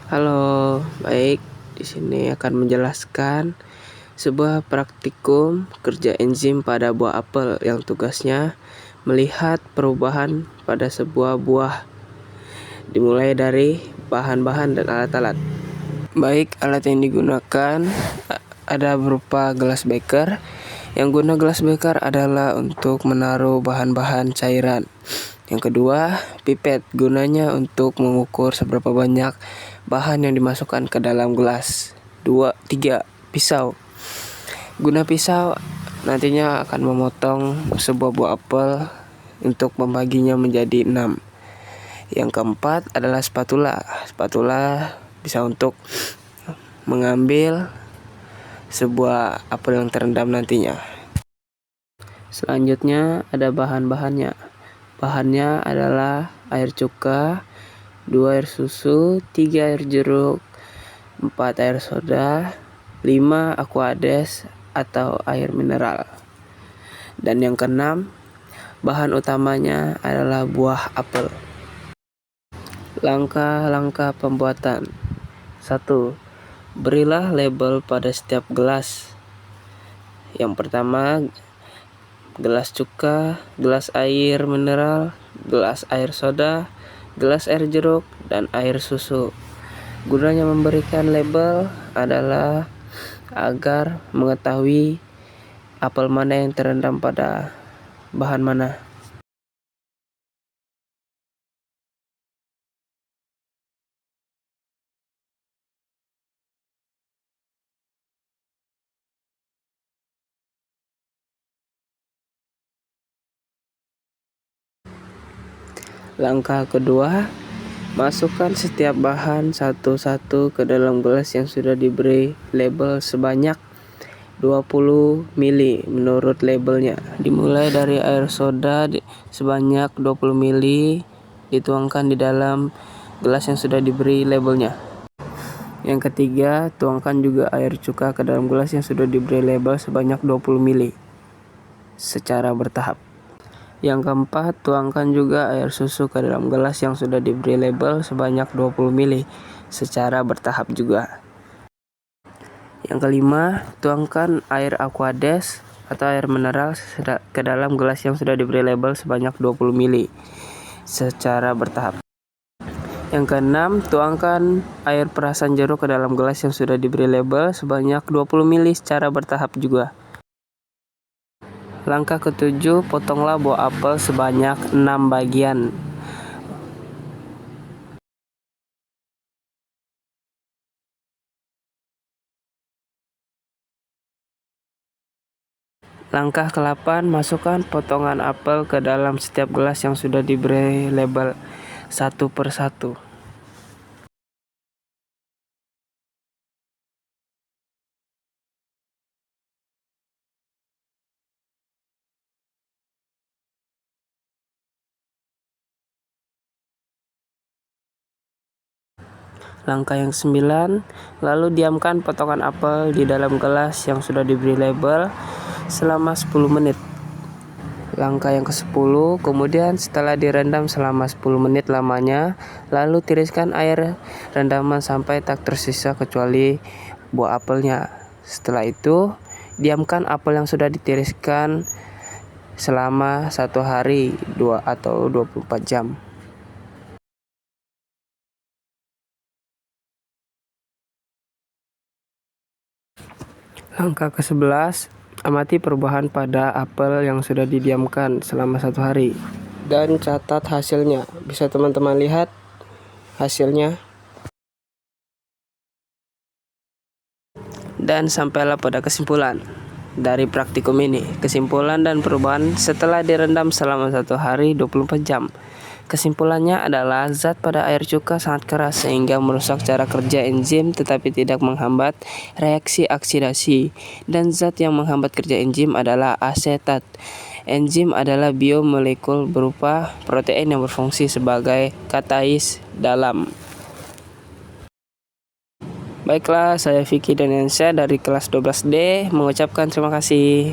Halo, baik. Di sini akan menjelaskan sebuah praktikum kerja enzim pada buah apel yang tugasnya melihat perubahan pada sebuah buah, dimulai dari bahan-bahan dan alat-alat. Baik, alat yang digunakan ada berupa gelas beker. Yang guna gelas beker adalah untuk menaruh bahan-bahan cairan. Yang kedua, pipet, gunanya untuk mengukur seberapa banyak bahan yang dimasukkan ke dalam gelas. 3, pisau. Guna pisau nantinya akan memotong sebuah buah apel untuk membaginya menjadi 6. Yang keempat adalah spatula. Spatula bisa untuk mengambil sebuah apel yang terendam nantinya. Selanjutnya ada bahan-bahannya. Bahannya adalah air cuka, 2 air susu, 3 air jeruk, 4 air soda, 5 aquades atau air mineral. Dan yang keenam, bahan utamanya adalah buah apel. Langkah-langkah pembuatan. 1. Berilah label pada setiap gelas. Yang pertama, gelas cuka, gelas air mineral, gelas air soda, gelas air jeruk, dan air susu. Gunanya memberikan label adalah agar mengetahui apel mana yang terendam pada bahan mana. Langkah kedua, masukkan setiap bahan satu-satu ke dalam gelas yang sudah diberi label sebanyak 20 ml menurut labelnya. Dimulai dari air soda sebanyak 20 ml dituangkan di dalam gelas yang sudah diberi labelnya. Yang ketiga, tuangkan juga air cuka ke dalam gelas yang sudah diberi label sebanyak 20 ml secara bertahap. Yang keempat, tuangkan juga air susu ke dalam gelas yang sudah diberi label sebanyak 20 ml secara bertahap juga. Yang kelima, tuangkan air aquades atau air mineral ke dalam gelas yang sudah diberi label sebanyak 20 ml secara bertahap. Yang keenam, tuangkan air perasan jeruk ke dalam gelas yang sudah diberi label sebanyak 20 ml secara bertahap juga. Langkah ketujuh, potonglah buah apel sebanyak 6 bagian. Langkah ke-8, masukkan potongan apel ke dalam setiap gelas yang sudah diberi label satu per satu. Langkah yang 9, lalu diamkan potongan apel di dalam gelas yang sudah diberi label selama 10 menit. Langkah yang ke-10, kemudian setelah direndam selama 10 menit lamanya, lalu tiriskan air rendaman sampai tak tersisa kecuali buah apelnya. Setelah itu, diamkan apel yang sudah ditiriskan selama 1 hari 2 atau 24 jam. Langkah ke-11, amati perubahan pada apel yang sudah didiamkan selama 1 hari dan catat hasilnya. Bisa teman-teman lihat hasilnya. Dan sampailah pada kesimpulan dari praktikum ini. Kesimpulan dan perubahan setelah direndam selama 1 hari 24 jam. Kesimpulannya adalah zat pada air cuka sangat keras sehingga merusak cara kerja enzim tetapi tidak menghambat reaksi oksidasi. Dan zat yang menghambat kerja enzim adalah asetat. Enzim adalah biomolekul berupa protein yang berfungsi sebagai katais dalam. Baiklah, saya Vicky Daniansyah dari kelas 12D mengucapkan terima kasih.